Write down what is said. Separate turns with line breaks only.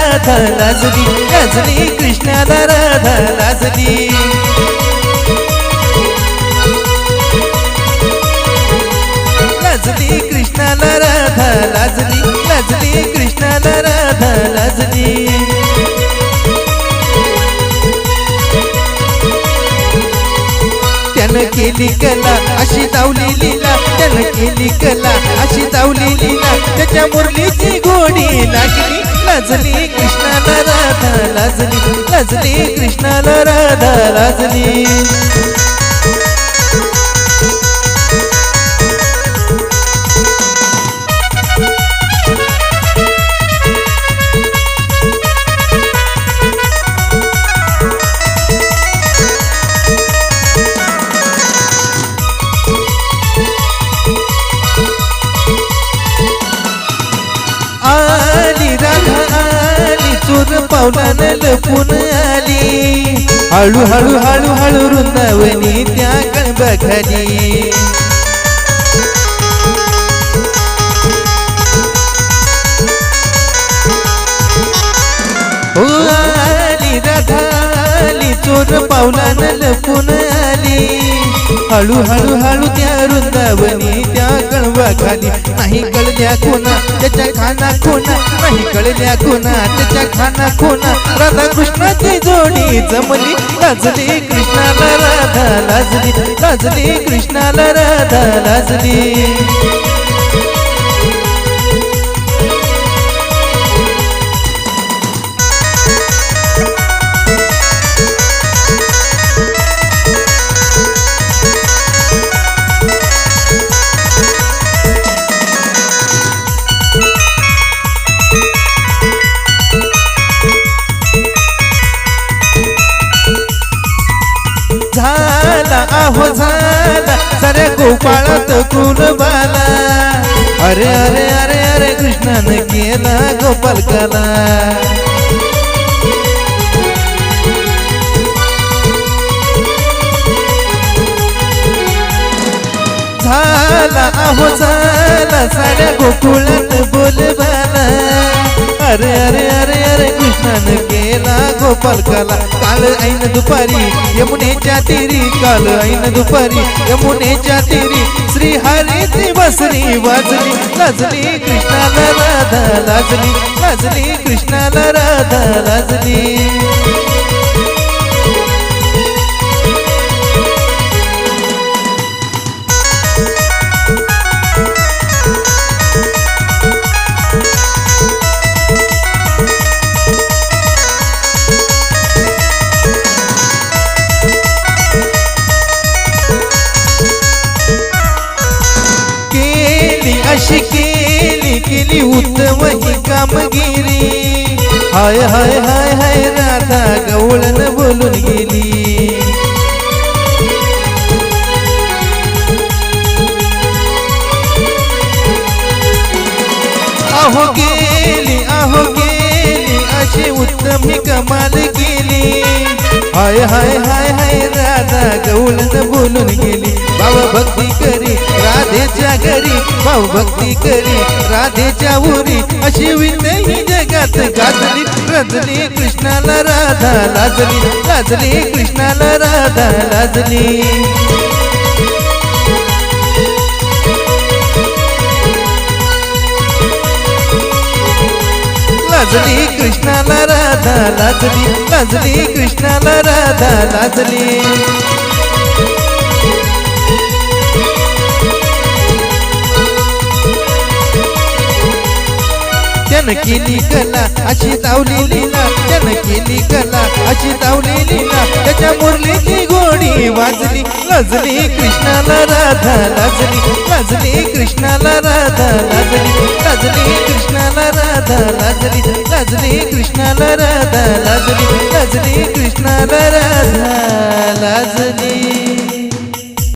राधा लाजली लाजली कृष्णाला राधा लाजली लाजली कृष्णाला राधा लाजली लाजली कृष्णाला राधा लाजली त्यानं केली कला अशी दावली लीला त्यानं केली कला अशी दावली लीला त्याच्या मुरलीची गोडी लागली लाजली कृष्णाला राधा लाजली लाजली कृष्णाला राधा लाजली आली राधा आली चोर पावलानं लपून आली हळू हळू हळू हळू वृंदावनी त्या कळबाखाली हो आली राधा आली चोर पावलानं लपून आली हळू हळू हळू त्या वृंदावनी त्या कळवाखाली नाही कळल्या कोणा त्याच्या खाना कोणा नाही कळल्या कोणा त्याच्या खाना कोणा राधा कृष्णाची जोडी जमली लाजली कृष्णाला राधा लाजली लाजली कृष्णाला राधा लाजली झाला आहो झाला साऱ्या गोपाळात कुलबाला अरे अरे अरे अरे कृष्णानं केला गोपालकाला झाला आहो झाला साऱ्या गोकुळात बोलबाला अरे अरे अरे अरे कृष्णानं केला गोपालकाला काल ऐन दुपारी यमुनेच्या तीरी काल ऐन दुपारी यमुनेच्या तीरी श्री हरीची बसरी वाजली लाजली कृष्णाला राधा लाजली लाजली कृष्णाला राधा लाजली अशी केली केली उत्तम ही कामगिरी हाय हाय हाय हाय राधा गवळण बोलून गेली आहो गेली अशी उत्तम ही कमाल केली हाय हाय हाय हाय राधा गवळण बोलून गेली भाव भक्ती करी राधेच्या घरी भाव भक्ती करी राधेच्या उरी अशी विनयी जगात गाजली रजली कृष्णाला राधा लाजली लाजली कृष्णाला राधा लाजली लाजली कृष्णाला राधा लाजली लाजली कृष्णाला राधा लाजली त्यानं केली कला अशी दावली लीला त्यानं केली कला अशी दावली लीला त्याच्या मुरलीची गोडी वाजली लाजली कृष्णाला राधा लाजली लाजली कृष्णाला राधा लाजली लाजली कृष्णाला राधा लाजली लाजली कृष्णाला राधा लाजली लाजली कृष्णाला राधा लाजली